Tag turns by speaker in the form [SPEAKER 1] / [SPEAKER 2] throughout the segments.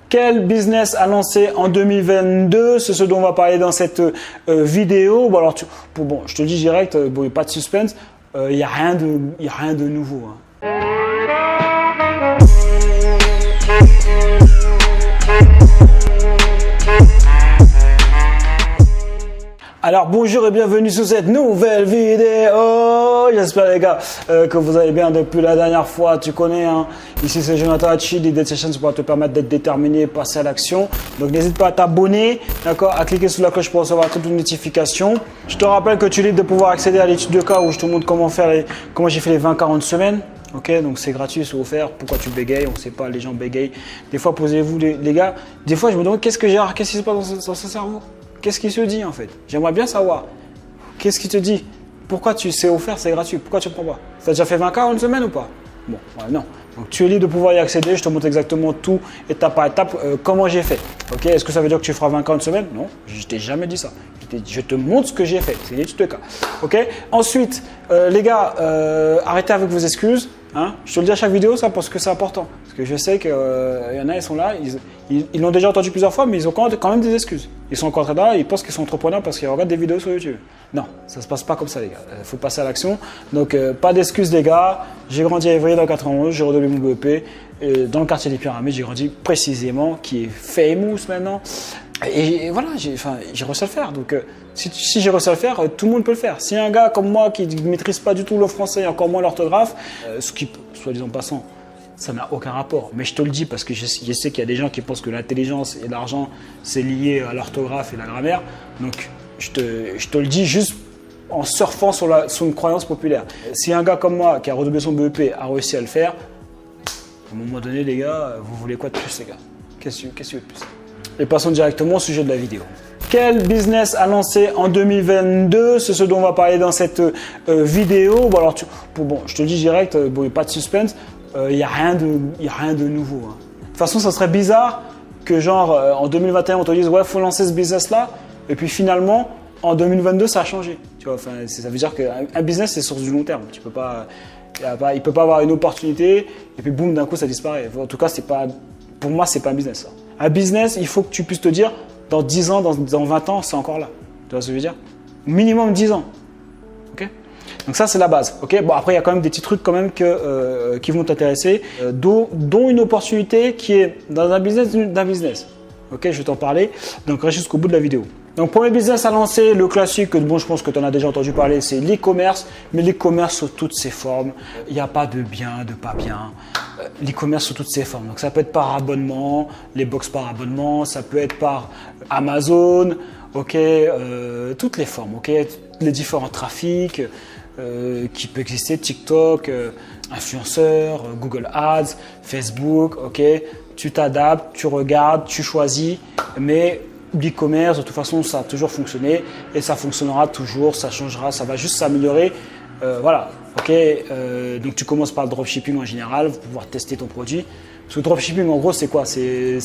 [SPEAKER 1] Quel business a lancé en 2022? C'est ce dont on va parler dans cette vidéo. Bon, alors, bon, je te le dis direct, bon, pas de suspense, il n'y a rien de nouveau. Hein. Alors bonjour et bienvenue sur cette nouvelle vidéo. J'espère les gars que vous allez bien depuis la dernière fois. Tu connais, hein. Ici c'est Jonathan Hachi, l'idée de cette chaîne c'est pour te permettre d'être déterminé et passer à l'action. Donc n'hésite pas à t'abonner, d'accord, à cliquer sur la cloche pour recevoir toutes les notifications. Je te rappelle que tu es libre de pouvoir accéder à l'étude de cas où je te montre comment j'ai fait les 20-40 semaines. Ok, donc c'est gratuit, c'est offert. Pourquoi tu bégayes? On ne sait pas, les gens bégayent. Des fois, posez-vous les gars, des fois je me demande qu'est-ce qui se passe dans ce cerveau? Qu'est-ce qui se dit en fait? J'aimerais bien savoir. Qu'est-ce qui te dit? Pourquoi c'est offert, c'est gratuit? Pourquoi tu ne prends pas? Tu as déjà fait 20K en une semaine ou pas? Bon, ouais, non. Donc tu es libre de pouvoir y accéder. Je te montre exactement tout, étape par étape, comment j'ai fait. Ok, est-ce que ça veut dire que tu feras 20K en une semaine? Non, je t'ai jamais dit ça. Je te montre ce que j'ai fait. C'est l'étude de cas. Ok. Ensuite, les gars, arrêtez avec vos excuses. Hein, je te le dis à chaque vidéo, ça, parce que c'est important. Parce que je sais qu'il y en a, ils sont là, ils l'ont déjà entendu plusieurs fois, mais ils ont quand même des excuses. Ils sont encore là, ils pensent qu'ils sont entrepreneurs parce qu'ils regardent des vidéos sur YouTube. Non, ça se passe pas comme ça, les gars. Il faut passer à l'action. Donc, pas d'excuses, les gars. J'ai grandi à Évry dans 91, j'ai redoublé mon BEP. Dans le quartier des Pyramides, j'ai grandi précisément, qui est famous maintenant. Et voilà, j'ai réussi à le faire. Donc, si j'ai réussi à le faire, tout le monde peut le faire. Si un gars comme moi qui ne maîtrise pas du tout le français, encore moins l'orthographe, ce qui, soit disant passant, ça n'a aucun rapport. Mais je te le dis parce que je sais qu'il y a des gens qui pensent que l'intelligence et l'argent, c'est lié à l'orthographe et la grammaire. Donc, je te le dis juste en surfant sur une croyance populaire. Si un gars comme moi qui a redoublé son BEP a réussi à le faire, à un moment donné, les gars, vous voulez quoi de plus, les gars? Qu'est-ce que tu veux de plus? Et passons directement au sujet de la vidéo. Quel business a lancé en 2022? C'est ce dont on va parler dans cette vidéo. Bon, alors, bon, je te dis direct, bon, pas de suspense, il n'y a rien de nouveau. Hein. De toute façon, ça serait bizarre que genre en 2021, on te dise ouais, faut lancer ce business-là, et puis finalement, en 2022, ça a changé. Tu vois, enfin, ça veut dire qu'un business, c'est sur du long terme. Tu peux pas, il peut pas avoir une opportunité, et puis boum, d'un coup, ça disparaît. En tout cas, pour moi, c'est pas un business. Ça. Un business, il faut que tu puisses te dire, dans 10 ans, dans 20 ans, c'est encore là. Tu vois ce que je veux dire? Minimum 10 ans. Ok? Donc ça, c'est la base. Ok? Bon, après, il y a quand même des petits trucs quand même qui vont t'intéresser, dont une opportunité qui est dans un business d'un business. Ok? Je vais t'en parler. Donc, reste jusqu'au bout de la vidéo. Donc, premier business à lancer, le classique, bon, je pense que tu en as déjà entendu parler, c'est l'e-commerce. Mais l'e-commerce sous toutes ses formes. Il n'y a pas de bien, de pas bien. L'e-commerce sous toutes ses formes. Donc, ça peut être par abonnement, les box par abonnement, ça peut être par Amazon, ok, toutes les formes, ok, les différents trafics qui peuvent exister, TikTok, influenceurs, Google Ads, Facebook, ok. Tu t'adaptes, tu regardes, tu choisis, mais l'e-commerce, de toute façon, ça a toujours fonctionné et ça fonctionnera toujours, ça changera, ça va juste s'améliorer. Voilà, ok. Donc tu commences par le dropshipping en général pour pouvoir tester ton produit. Parce que le dropshipping, en gros, c'est quoi? C'est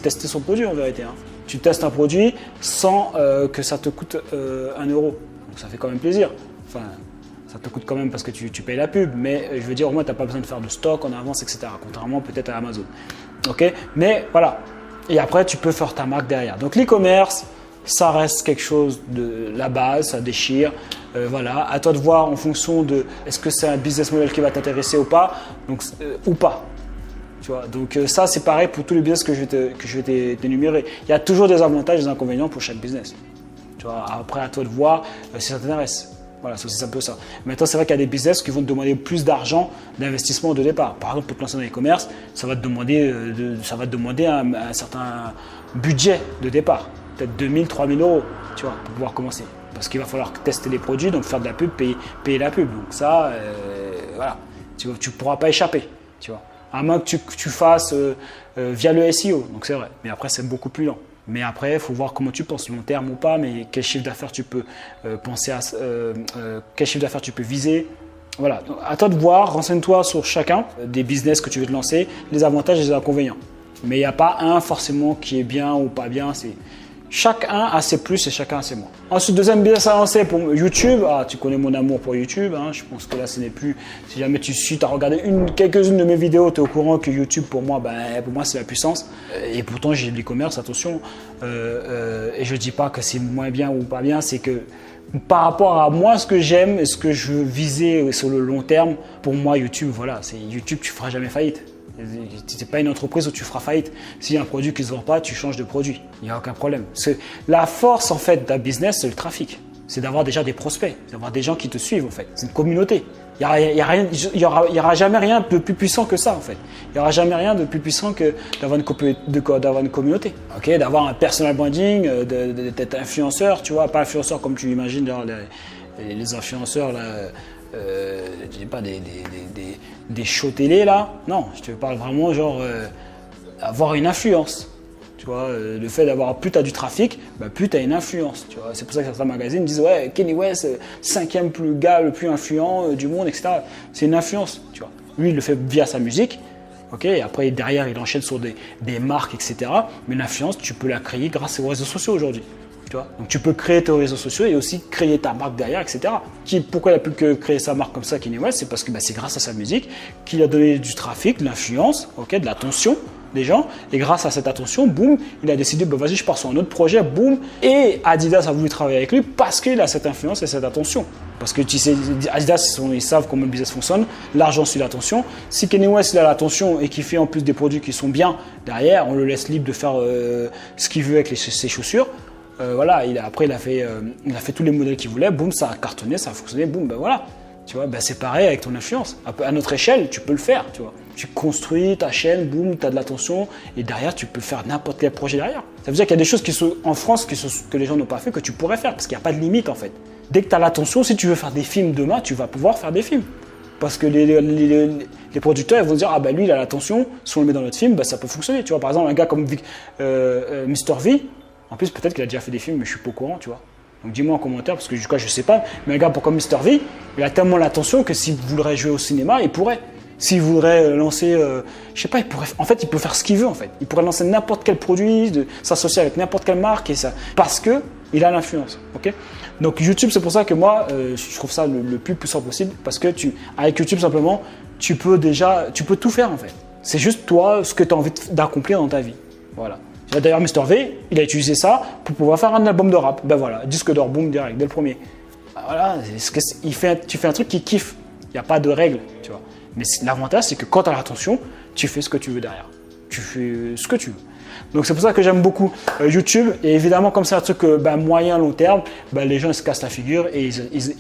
[SPEAKER 1] tester son produit en vérité. Hein. Tu testes un produit sans que ça te coûte 1 euro. Donc ça fait quand même plaisir. Enfin, ça te coûte quand même parce que tu payes la pub, mais je veux dire, au moins, tu n'as pas besoin de faire de stock en avance, etc. Contrairement peut-être à Amazon. Ok, mais voilà. Et après, tu peux faire ta marque derrière. Donc l'e-commerce, ça reste quelque chose de la base, ça déchire. Voilà, à toi de voir en fonction de est-ce que c'est un business model qui va t'intéresser ou pas, donc, ou pas. Tu vois, donc ça, c'est pareil pour tous les business que je vais t'énumérer. Il y a toujours des avantages et des inconvénients pour chaque business. Tu vois, après, à toi de voir si ça t'intéresse. Voilà, c'est un peu ça. Maintenant, c'est vrai qu'il y a des business qui vont te demander plus d'argent d'investissement de départ. Par exemple, pour te lancer dans l'e-commerce, ça va te demander un certain budget de départ. Peut-être 2 000, 3 000 euros, tu vois, pour pouvoir commencer. Parce qu'il va falloir tester les produits, donc faire de la pub, payer la pub. Donc ça, voilà, tu ne pourras pas échapper, tu vois. À moins que tu fasses via le SEO, donc c'est vrai. Mais après, c'est beaucoup plus lent. Mais après, il faut voir comment tu penses, long terme ou pas, mais quel chiffre d'affaires tu peux penser à, quel chiffre d'affaires tu peux viser. Voilà, donc, à toi de voir, renseigne-toi sur chacun des business que tu veux te lancer, les avantages et les inconvénients. Mais il n'y a pas un forcément qui est bien ou pas bien, Chacun a ses plus et chacun a ses moins. Ensuite, deuxième business à lancer pour YouTube. Ah, tu connais mon amour pour YouTube. Hein. Je pense que là, ce n'est plus. Si jamais tu as regardé quelques-unes de mes vidéos, tu es au courant que YouTube, pour moi, c'est la puissance. Et pourtant, j'ai de l'e-commerce, attention. Et je ne dis pas que c'est moins bien ou pas bien. C'est que par rapport à moi, ce que j'aime et ce que je visais sur le long terme, pour moi, YouTube, voilà, c'est YouTube, tu ne feras jamais faillite. Ce n'est pas une entreprise où tu feras faillite. S'il y a un produit qui ne se vend pas, tu changes de produit. Il n'y a aucun problème. La force en fait d'un business, c'est le trafic. C'est d'avoir déjà des prospects, d'avoir des gens qui te suivent en fait. C'est une communauté. Il n'y aura jamais rien de plus puissant que ça en fait. Il n'y aura jamais rien de plus puissant que d'avoir une communauté. Okay, d'avoir un personal branding, d'être influenceur, tu vois, pas influenceur comme tu imagines les influenceurs là. Je dis pas des shows télé là, non, je te parle vraiment genre avoir une influence, tu vois, le fait d'avoir plus tu as du trafic, plus tu as une influence, tu vois, c'est pour ça que certains magazines disent ouais Kanye West 5e gars le plus influent du monde, etc. C'est une influence, tu vois, lui il le fait via sa musique, ok, et après derrière il enchaîne sur des marques, etc. Mais l'influence tu peux la créer grâce aux réseaux sociaux aujourd'hui. Tu vois, donc tu peux créer tes réseaux sociaux et aussi créer ta marque derrière, etc. Pourquoi il n'a plus que créer sa marque comme ça, Kanye West? C'est parce que c'est grâce à sa musique qu'il a donné du trafic, de l'influence, de l'attention des gens. Et grâce à cette attention, boum, il a décidé, vas-y, je pars sur un autre projet, boum. Et Adidas a voulu travailler avec lui parce qu'il a cette influence et cette attention. Parce que tu sais, Adidas, ils savent comment le business fonctionne, l'argent suit l'attention. Si Kanye West il a l'attention et qu'il fait en plus des produits qui sont bien derrière, on le laisse libre de faire ce qu'il veut avec ses chaussures. Voilà, après il a fait tous les modèles qu'il voulait, boum, ça a cartonné, ça a fonctionné, boum, voilà. Tu vois, c'est pareil avec ton influence. À notre échelle, tu peux le faire, tu vois. Tu construis ta chaîne, boum, tu as de l'attention et derrière, tu peux faire n'importe quel projet derrière. Ça veut dire qu'il y a des choses qui sont en France que les gens n'ont pas fait, que tu pourrais faire parce qu'il n'y a pas de limite en fait. Dès que tu as l'attention, si tu veux faire des films demain, tu vas pouvoir faire des films. Parce que les producteurs ils vont dire, lui il a l'attention, si on le met dans notre film, ça peut fonctionner. Tu vois, par exemple, un gars comme Mr V, en plus, peut-être qu'il a déjà fait des films, mais je suis pas au courant, tu vois. Donc dis-moi en commentaire, parce que du coup, je sais pas. Mais un gars comme Mr V, il a tellement l'attention que s'il voudrait jouer au cinéma, il pourrait. S'il voudrait lancer, je sais pas, il pourrait. En fait, il peut faire ce qu'il veut, en fait. Il pourrait lancer n'importe quel produit, s'associer avec n'importe quelle marque, et ça, parce que il a l'influence, ok. Donc YouTube, c'est pour ça que moi, je trouve ça le plus puissant possible, parce que avec YouTube simplement, tu peux tout faire en fait. C'est juste toi, ce que tu as envie d'accomplir dans ta vie, voilà. D'ailleurs, Mr V, il a utilisé ça pour pouvoir faire un album de rap. Voilà, disque d'or, boum, direct, dès le premier. Voilà, tu fais un truc qui kiffe. Il n'y a pas de règles, tu vois. Mais l'avantage, c'est que quand tu as l'attention, tu fais ce que tu veux derrière. Tu fais ce que tu veux. Donc, c'est pour ça que j'aime beaucoup YouTube. Et évidemment, comme c'est un truc moyen, long terme, les gens ils se cassent la figure et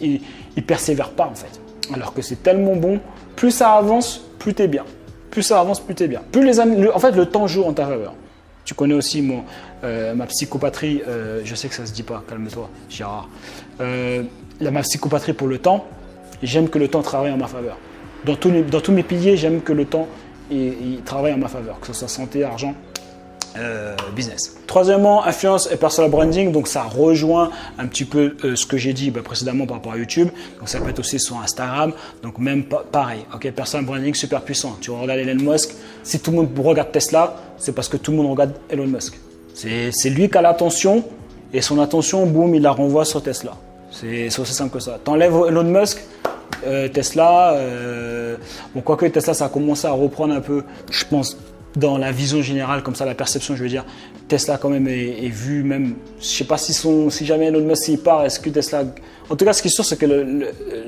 [SPEAKER 1] ils persévèrent pas, en fait. Alors que c'est tellement bon. Plus ça avance, plus tu es bien. Plus ça avance, plus tu es bien. Plus en fait, le temps joue en ta faveur. Tu connais aussi ma psychopatrie, je sais que ça ne se dit pas, calme-toi, Gérard. Ma psychopatrie pour le temps, j'aime que le temps travaille en ma faveur. Dans tous mes piliers, j'aime que le temps il travaille en ma faveur, que ce soit santé, argent, business. Troisièmement, influence et personal branding, donc ça rejoint un petit peu ce que j'ai dit précédemment par rapport à YouTube, donc ça peut être aussi sur Instagram, donc même pareil, ok, personal branding super puissant. Tu regardes Elon Musk, si tout le monde regarde Tesla, c'est parce que tout le monde regarde Elon Musk. C'est lui qui a l'attention et son attention, boum, il la renvoie sur Tesla. C'est aussi simple que ça. T'enlèves Elon Musk, Tesla, quoique Tesla ça a commencé à reprendre un peu, je pense, dans la vision générale, comme ça, la perception, je veux dire, Tesla quand même est vu, même, je sais pas si jamais Elon Musk s'il part, est-ce que Tesla, en tout cas, ce qui est sûr, c'est que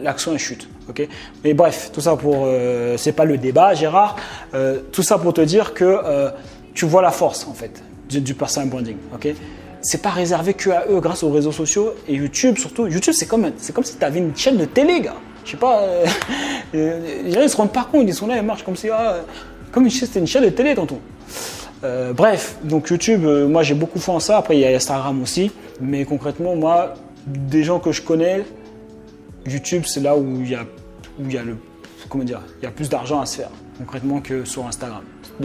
[SPEAKER 1] l'action est chute, ok. Mais bref, tout ça c'est pas le débat, Gérard, tout ça pour te dire que tu vois la force, en fait, du personal branding, ok. C'est pas réservé que à eux, grâce aux réseaux sociaux et YouTube surtout. YouTube, c'est comme si tu avais une chaîne de télé, gars. Je sais pas, les gens ils se rendent pas compte, ils sont là, ils marchent comme si comme c'était une chaîne de télé, tonton. Bref, donc YouTube, moi j'ai beaucoup fait en ça. Après, il y a Instagram aussi. Mais concrètement, moi, des gens que je connais, YouTube, c'est là où il y a plus d'argent à se faire, concrètement, que sur Instagram.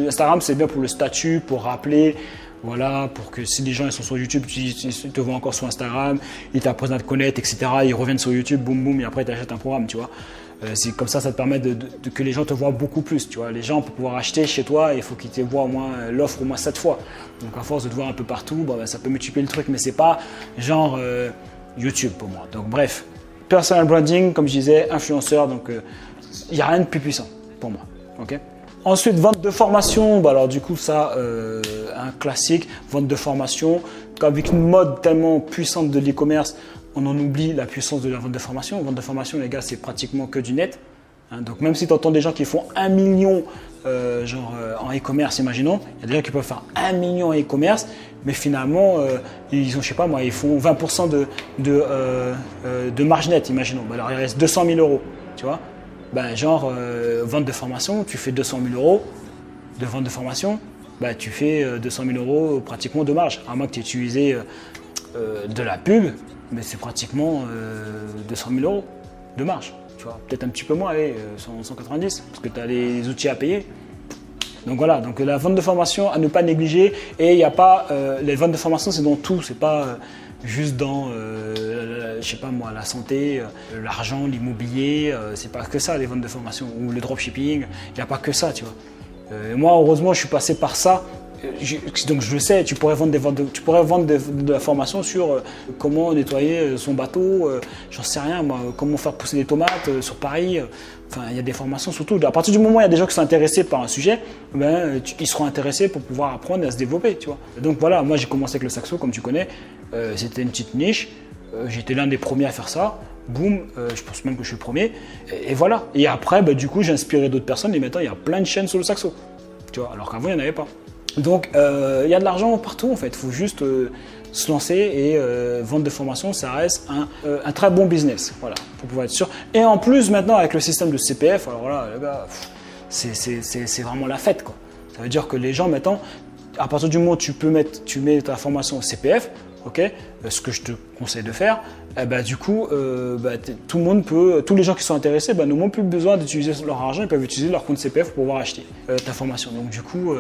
[SPEAKER 1] Instagram, c'est bien pour le statut, pour rappeler, voilà, pour que si les gens ils sont sur YouTube, ils te voient encore sur Instagram, ils t'apprennent à te connaître, etc. Ils reviennent sur YouTube, boum boum, et après ils t'achètent un programme, tu vois. C'est comme ça te permet que les gens te voient beaucoup plus. Tu vois, les gens pour pouvoir acheter chez toi, il faut qu'ils te voient au moins l'offre au moins 7 fois. Donc à force de te voir un peu partout, bon, ben, ça peut multiplier le truc, mais c'est pas genre YouTube pour moi. Donc bref, personal branding, comme je disais, influenceur, donc il n'y a rien de plus puissant pour moi. Okay. Ensuite, vente de formation. Bah alors du coup, ça, un classique, vente de formation. Avec une mode tellement puissante de l'e-commerce, on en oublie la puissance de la vente de formation. Vente de formation, les gars, c'est pratiquement que du net. Hein, donc même si tu entends des gens qui font 1 million en e-commerce, imaginons, il y a des gens qui peuvent faire 1 million en e-commerce, mais finalement, ils ont, je sais pas moi, ils font 20% de marge nette, imaginons. Bah alors il reste 200 000 euros, tu vois. Ben, vente de formation, tu fais 200 000 euros de vente de formation, ben, tu fais 200 000 euros pratiquement de marge. À moins que tu aies utilisé de la pub, mais c'est pratiquement 200 000 euros de marge. Tu vois, peut-être un petit peu moins, allez, 190, parce que tu as les outils à payer. Donc voilà, donc la vente de formation à ne pas négliger. Et il n'y a pas, les ventes de formation, c'est dans tout, c'est pas juste dans, je sais pas moi, la santé, l'argent, l'immobilier, c'est pas que ça les ventes de formation, ou le dropshipping, il n'y a pas que ça, tu vois. Moi, heureusement, je suis passé par ça. Donc je le sais, tu pourrais vendre de la formation sur comment nettoyer son bateau, j'en sais rien moi, comment faire pousser des tomates sur Paris. Enfin, il y a des formations surtout. À partir du moment où il y a des gens qui sont intéressés par un sujet, ben, ils seront intéressés pour pouvoir apprendre et à se développer, tu vois. Donc voilà, moi j'ai commencé avec le saxo, comme tu connais, c'était une petite niche, j'étais l'un des premiers à faire ça. Boum, je pense même que je suis le premier. Et voilà. Et après, bah, du coup, j'ai inspiré d'autres personnes et maintenant il y a plein de chaînes sur le saxo, tu vois, alors qu'avant il n'y en avait pas. Donc, il y a de l'argent partout en fait, il faut juste se lancer et vendre de formation, ça reste un très bon business, voilà, pour pouvoir être sûr. Et en plus, maintenant, avec le système de CPF, alors là, les gars, c'est vraiment la fête, quoi. Ça veut dire que les gens, maintenant, à partir du moment où tu mets ta formation au CPF, ok, ce que je te conseille de faire, bah, du coup, tout le monde tous les gens qui sont intéressés n'ont même plus besoin d'utiliser leur argent, ils peuvent utiliser leur compte CPF pour pouvoir acheter ta formation. Donc du coup,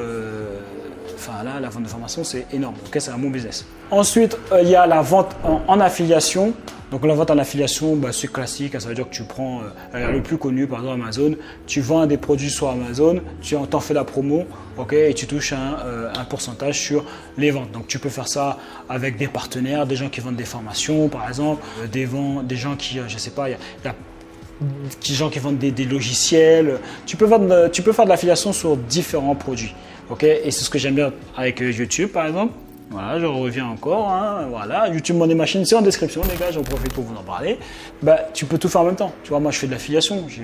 [SPEAKER 1] là, la vente de formation, c'est énorme. Okay, c'est un bon business. Ensuite, il y a la vente en affiliation. Donc la vente en affiliation, c'est classique. Ça veut dire que tu prends le plus connu, par exemple Amazon. Tu vends des produits sur Amazon, tu en fais la promo, okay, et tu touches un pourcentage sur les ventes. Donc tu peux faire ça avec des partenaires, des gens qui vendent des formations, par exemple, des gens qui, je sais pas, il y a des gens qui vendent des logiciels. Tu peux faire de l'affiliation sur différents produits. Okay, et c'est ce que j'aime bien avec YouTube, par exemple. Voilà, je reviens encore. Hein, voilà, YouTube Money Machine, c'est en description, les gars. J'en profite pour vous en parler. Tu peux tout faire en même temps. Tu vois, moi, je fais de l'affiliation. Je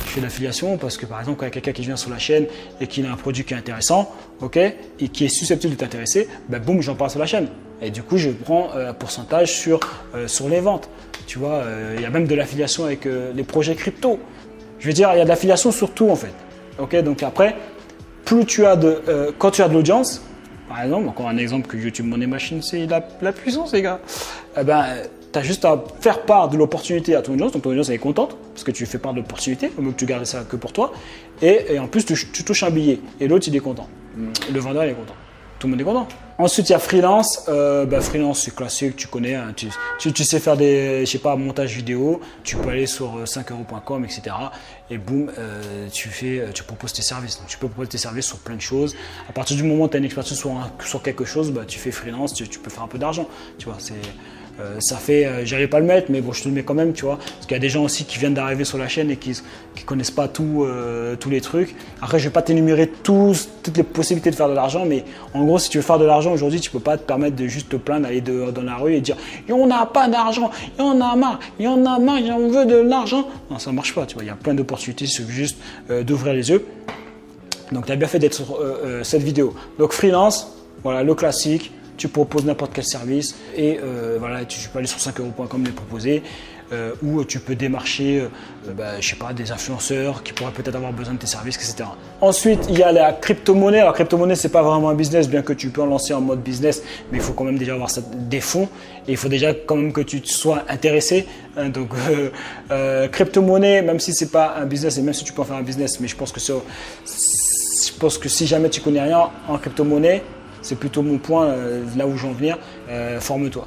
[SPEAKER 1] fais de l'affiliation parce que, par exemple, quand il y a quelqu'un qui vient sur la chaîne et qu'il a un produit qui est intéressant, okay, et qui est susceptible de t'intéresser, boum, j'en parle sur la chaîne. Et du coup, je prends un pourcentage sur les ventes. Tu vois, il y a même de l'affiliation avec les projets crypto. Je veux dire, il y a de l'affiliation sur tout, en fait. Okay, donc après, plus tu as quand tu as de l'audience, par exemple, encore un exemple que YouTube Money Machine, c'est la puissance, les gars. Tu as juste à faire part de l'opportunité à ton audience, donc ton audience elle est contente parce que tu fais part de l'opportunité, au mieux que tu gardes ça que pour toi, et en plus tu touches un billet, et l'autre il est content, le vendeur il est content. Tout le monde est content. Ensuite, il y a freelance. Freelance, c'est classique, tu connais. Hein, tu sais faire des, je sais pas, montage vidéo. Tu peux aller sur 5euros.com, etc. Et boum, tu proposes tes services. Donc, tu peux proposer tes services sur plein de choses. À partir du moment où tu as une expertise sur quelque chose, tu fais freelance, tu peux faire un peu d'argent. Tu vois, ça fait, j'allais pas le mettre, mais bon, je te le mets quand même, tu vois. Parce qu'il y a des gens aussi qui viennent d'arriver sur la chaîne et qui connaissent pas tous les trucs. Après, je vais pas t'énumérer toutes les possibilités de faire de l'argent, mais en gros, si tu veux faire de l'argent aujourd'hui, tu peux pas te permettre de juste te plaindre, d'aller dans la rue et dire on n'a pas d'argent, il y en a marre, on veut de l'argent. Non, ça marche pas, tu vois. Il y a plein d'opportunités, il suffit juste d'ouvrir les yeux. Donc, tu as bien fait d'être sur cette vidéo. Donc, freelance, voilà, le classique. Tu proposes n'importe quel service et voilà, tu peux aller sur 5euros.com les proposer ou tu peux démarcher je sais pas, des influenceurs qui pourraient peut-être avoir besoin de tes services, etc. Ensuite, il y a la crypto-monnaie. La crypto-monnaie, c'est pas vraiment un business, bien que tu peux en lancer en mode business, mais il faut quand même déjà avoir des fonds et il faut déjà quand même que tu sois intéressé. Hein, donc, crypto-monnaie, même si c'est pas un business et même si tu peux en faire un business, mais je pense que si jamais tu connais rien en crypto-monnaie, c'est plutôt mon point, là où je veux en venir, forme-toi.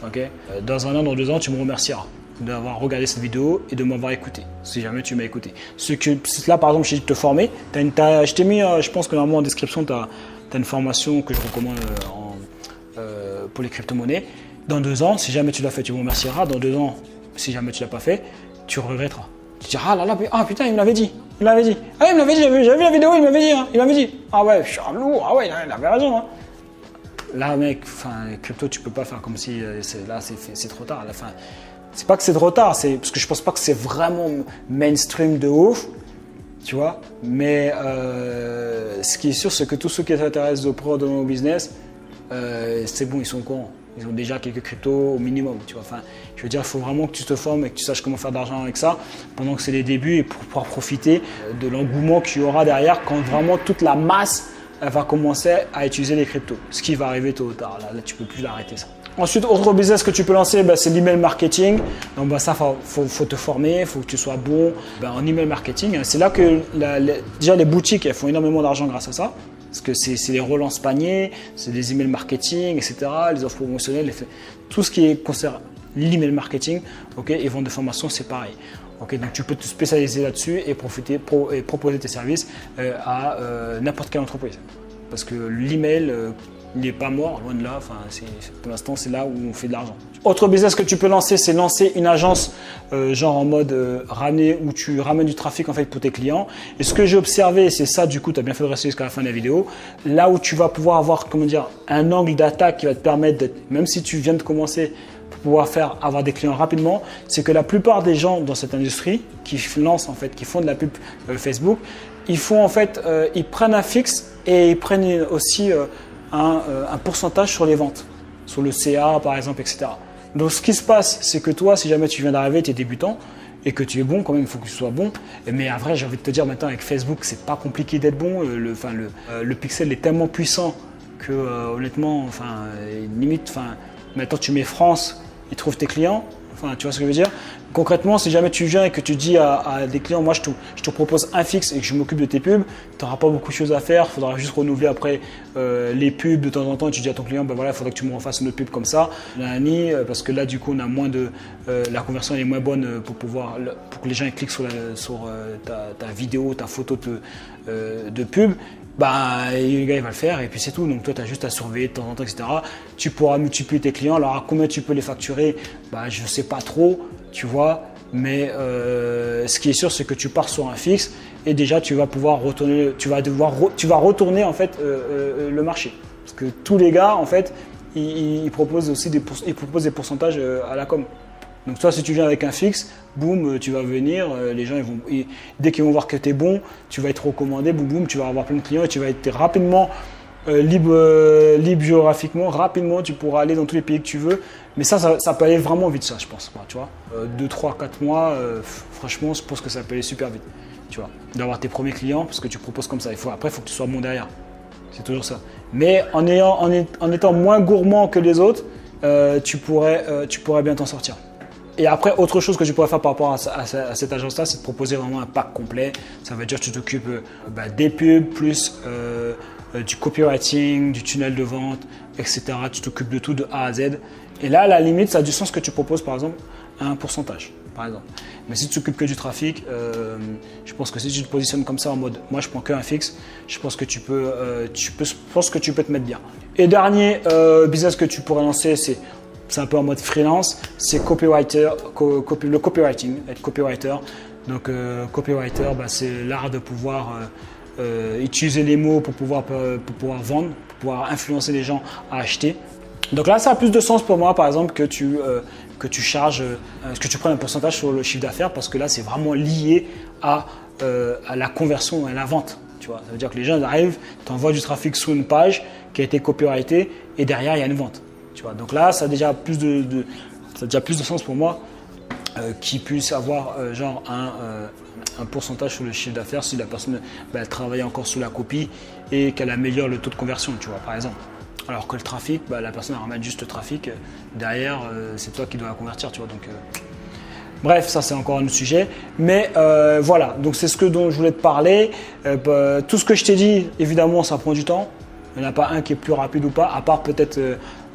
[SPEAKER 1] Okay, dans 1 an, dans 2 ans, tu me remercieras. d'avoir regardé cette vidéo et de m'avoir écouté, si jamais tu m'as écouté. Là, par exemple, je t'ai dit de te former. Je t'ai mis, je pense que normalement en description, tu as une formation que je recommande pour les crypto-monnaies. Dans 2 ans, si jamais tu l'as fait, tu me remercieras. Dans 2 ans, si jamais tu ne l'as pas fait, tu regretteras. Tu diras, ah là là, ah putain, il me l'avait dit. Il m'avait dit. Ah, il me l'avait dit, j'avais vu la vidéo, il m'avait dit. Hein. Il m'avait dit. Ah ouais, je suis un lourd. Ah ouais, il avait raison. Hein. Là, mec, les crypto, tu peux pas faire comme si là, c'est trop tard. C'est pas que c'est trop tard, c'est parce que je pense pas que c'est vraiment mainstream de ouf, tu vois. Mais ce qui est sûr, c'est que tous ceux qui s'intéressent au pro de mon business, c'est bon, ils sont au courant. Ils ont déjà quelques cryptos au minimum, tu vois. Je veux dire, il faut vraiment que tu te formes et que tu saches comment faire de l'argent avec ça pendant que c'est les débuts et pour pouvoir profiter de l'engouement qu'il y aura derrière quand vraiment toute la masse va commencer à utiliser les cryptos. Ce qui va arriver tôt ou tard. Là tu peux plus l'arrêter ça. Ensuite, autre business que tu peux lancer, c'est l'email marketing. Donc ça, faut te former, il faut que tu sois bon en email marketing. C'est là que déjà les boutiques elles font énormément d'argent grâce à ça. Parce que c'est les relances paniers, c'est des emails marketing, etc., les offres promotionnelles, tout ce qui concerne l'email marketing, et vente de formation, c'est pareil. Donc tu peux te spécialiser là-dessus et proposer tes services à n'importe quelle entreprise. Parce que l'email, il n'est pas mort, loin de là. Pour l'instant, c'est là où on fait de l'argent. Autre business que tu peux lancer, c'est lancer une agence genre en mode où tu ramènes du trafic en fait pour tes clients. Et ce que j'ai observé, c'est ça, du coup, tu as bien fait de rester jusqu'à la fin de la vidéo. Là où tu vas pouvoir avoir, un angle d'attaque qui va te permettre, même si tu viens de commencer, pour pouvoir avoir des clients rapidement, c'est que la plupart des gens dans cette industrie qui lancent en fait, qui font de la pub Facebook, ils prennent un fixe et ils prennent aussi un pourcentage sur les ventes, sur le CA par exemple, etc. Donc ce qui se passe, c'est que toi, si jamais tu viens d'arriver, tu es débutant et que tu es bon, quand même, il faut que tu sois bon. Mais à vrai, j'ai envie de te dire maintenant avec Facebook, c'est pas compliqué d'être bon. Le pixel est tellement puissant que honnêtement, limite, maintenant tu mets France, ils trouvent tes clients. Tu vois ce que je veux dire? Concrètement, si jamais tu viens et que tu dis à des clients, moi je te propose un fixe et que je m'occupe de tes pubs, tu n'auras pas beaucoup de choses à faire. Il faudra juste renouveler après les pubs de temps en temps. Et tu dis à ton client, il faudrait que tu me refasses une autre pub comme ça. Parce que là, du coup, on a moins la conversion est moins bonne pour que les gens cliquent sur ta vidéo, ta photo de pub. Le gars il va le faire et puis c'est tout. Donc toi tu as juste à surveiller de temps en temps, etc. Tu pourras multiplier tes clients. Alors à combien tu peux les facturer, je sais pas trop, tu vois. Mais ce qui est sûr, c'est que tu pars sur un fixe et déjà tu vas pouvoir retourner, tu vas retourner en fait le marché. Parce que tous les gars en fait ils proposent aussi des pourcentages à la com. Donc toi, si tu viens avec un fixe, boum, tu vas venir, les gens dès qu'ils vont voir que tu es bon, tu vas être recommandé, boum, boum, tu vas avoir plein de clients et tu vas être rapidement libre géographiquement, rapidement, tu pourras aller dans tous les pays que tu veux. Mais ça peut aller vraiment vite, ça, je pense. Tu vois, 2, 3, 4 mois, franchement, je pense que ça peut aller super vite. Tu vois, d'avoir tes premiers clients parce que tu proposes comme ça. Après, il faut que tu sois bon derrière. C'est toujours ça. Mais en étant moins gourmand que les autres, tu pourrais bien t'en sortir. Et après, autre chose que tu pourrais faire par rapport à cette agence-là, c'est de proposer vraiment un pack complet. Ça veut dire que tu t'occupes des pubs, plus du copywriting, du tunnel de vente, etc. Tu t'occupes de tout de A à Z. Et là, à la limite, ça a du sens que tu proposes, par exemple, un pourcentage, par exemple. Mais si tu t'occupes que du trafic, je pense que si tu te positionnes comme ça en mode « moi, je prends qu'un fixe », je pense que tu peux te mettre bien. Et dernier business que tu pourrais lancer, c'est un peu en mode freelance, c'est le copywriting, être copywriter. Donc copywriter, c'est l'art de pouvoir utiliser les mots pour pouvoir vendre, pour pouvoir influencer les gens à acheter. Donc là, ça a plus de sens pour moi, par exemple, que tu prennes un pourcentage sur le chiffre d'affaires, parce que là, c'est vraiment lié à la conversion et à la vente. Tu vois, ça veut dire que les gens arrivent, tu envoies du trafic sur une page qui a été copyrightée et derrière, il y a une vente. Tu vois, donc là, ça a déjà plus de sens pour moi qu'ils puissent avoir un pourcentage sur le chiffre d'affaires si la personne elle travaille encore sur la copie et qu'elle améliore le taux de conversion, tu vois, par exemple. Alors que le trafic, la personne elle remet juste le trafic, derrière, c'est toi qui dois la convertir, tu vois. Donc, bref, ça c'est encore un autre sujet. Mais voilà, donc c'est dont je voulais te parler. Tout ce que je t'ai dit, évidemment, ça prend du temps. Il n'y en a pas un qui est plus rapide ou pas, à part peut-être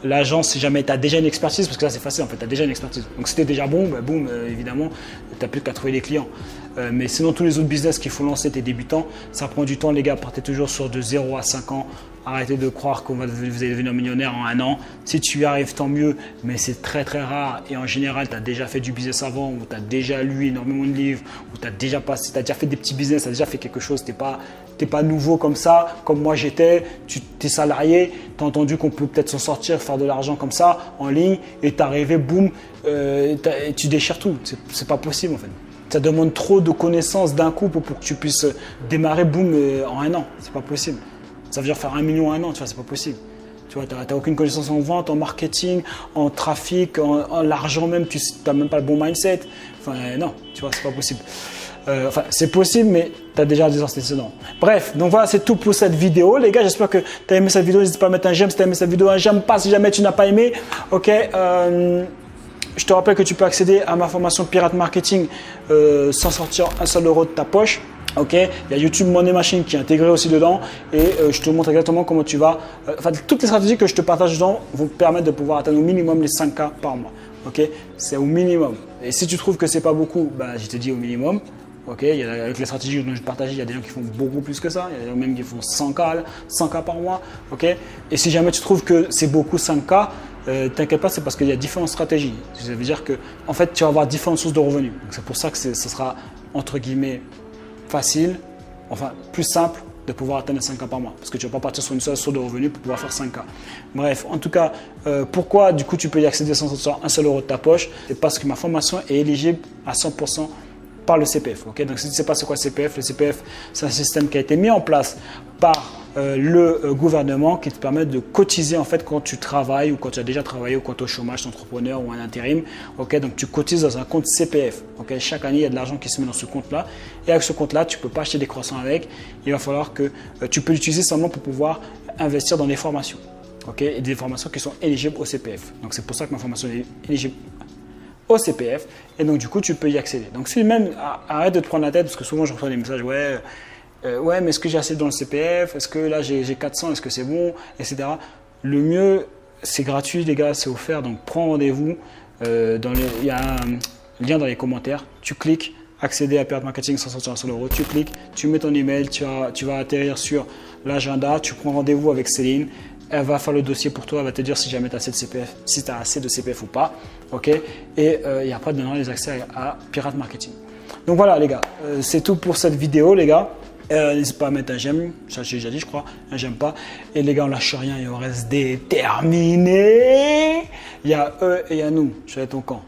[SPEAKER 1] l'agence si jamais tu as déjà une expertise, parce que là c'est facile en fait, tu as déjà une expertise. Donc si tu es déjà bon, bah, boum, évidemment, tu n'as plus qu'à trouver les clients. Mais sinon tous les autres business qu'il faut lancer, tes débutants, ça prend du temps les gars, partez toujours sur de 0 à 5 ans. Arrêtez de croire que vous allez devenir millionnaire en 1 an. Si tu y arrives, tant mieux, mais c'est très très rare. Et en général, tu as déjà fait du business avant, ou tu as déjà lu énormément de livres, ou tu as déjà déjà fait des petits business, tu as déjà fait quelque chose, tu n'es pas nouveau comme ça, comme moi j'étais, tu es salarié, tu as entendu qu'on peut peut-être s'en sortir, faire de l'argent comme ça, en ligne, et tu es arrivé, boum, et tu déchires tout. C'est pas possible en fait. Ça demande trop de connaissances d'un coup pour que tu puisses démarrer, boum, en 1 an. C'est pas possible. Ça veut dire faire 1 million en 1 an, tu vois, c'est pas possible. Tu vois, tu n'as aucune connaissance en vente, en marketing, en trafic, en l'argent même, tu n'as même pas le bon mindset. Enfin, non, tu vois, c'est pas possible. Enfin, c'est possible, mais tu as déjà des antécédents. Bref, donc voilà, c'est tout pour cette vidéo. Les gars, j'espère que tu as aimé cette vidéo. N'hésite pas à mettre un j'aime si tu as aimé cette vidéo. Un j'aime pas si jamais tu n'as pas aimé. Ok. Je te rappelle que tu peux accéder à ma formation Pirate Marketing sans sortir un seul euro de ta poche. Ok, il y a YouTube Money Machine qui est intégré aussi dedans et je te montre exactement comment tu vas. Enfin, toutes les stratégies que je te partage dedans vont te permettre de pouvoir atteindre au minimum les 5K par mois. Ok, c'est au minimum. Et si tu trouves que c'est pas beaucoup, bah, je te dis au minimum. Ok, avec les stratégies que je partage, il y a des gens qui font beaucoup plus que ça. Il y a des gens même qui font 100K par mois. Ok, et si jamais tu trouves que c'est beaucoup 5K, t'inquiète pas, c'est parce qu'il y a différentes stratégies. Ça veut dire que en fait, tu vas avoir différentes sources de revenus. C'est pour ça que ce sera entre guillemets facile, enfin plus simple de pouvoir atteindre les 5K par mois parce que tu ne vas pas partir sur une seule source de revenus pour pouvoir faire 5K. Bref, en tout cas, pourquoi du coup tu peux y accéder sans sortir un seul euro de ta poche? C'est parce que ma formation est éligible à 100% par le CPF. Okay, donc si tu ne sais pas c'est quoi le CPF, c'est un système qui a été mis en place par le gouvernement qui te permet de cotiser en fait quand tu travailles ou quand tu as déjà travaillé ou quand tu es au chômage, entrepreneur ou un intérim. Okay, donc tu cotises dans un compte CPF. Okay, chaque année, il y a de l'argent qui se met dans ce compte-là. Et avec ce compte-là, tu ne peux pas acheter des croissants avec. Il va falloir que tu peux l'utiliser seulement pour pouvoir investir dans des formations. Okay, et des formations qui sont éligibles au CPF. Donc c'est pour ça que ma formation est éligible au CPF et donc du coup tu peux y accéder. Donc si même arrête de te prendre la tête parce que souvent je reçois des messages ouais mais est-ce que j'ai assez dans le CPF, est-ce que là j'ai 400, est-ce que c'est bon, etc. Le mieux c'est gratuit les gars, c'est offert, donc prends rendez-vous, il y a un lien dans les commentaires, tu cliques, accéder à Pirate Marketing sans sortir un seul euro, tu cliques, tu mets ton email, tu vas atterrir sur l'agenda, tu prends rendez-vous avec Céline. Elle va faire le dossier pour toi, elle va te dire si jamais tu as assez de CPF, si tu as assez de CPF ou pas. Ok, et après, elle te donnera les accès à Pirate Marketing. Donc voilà les gars, c'est tout pour cette vidéo les gars. N'hésite pas à mettre un j'aime, ça j'ai déjà dit je crois, un j'aime pas. Et les gars, on lâche rien et on reste déterminés. Il y a eux et il y a nous, je vais être ton camp.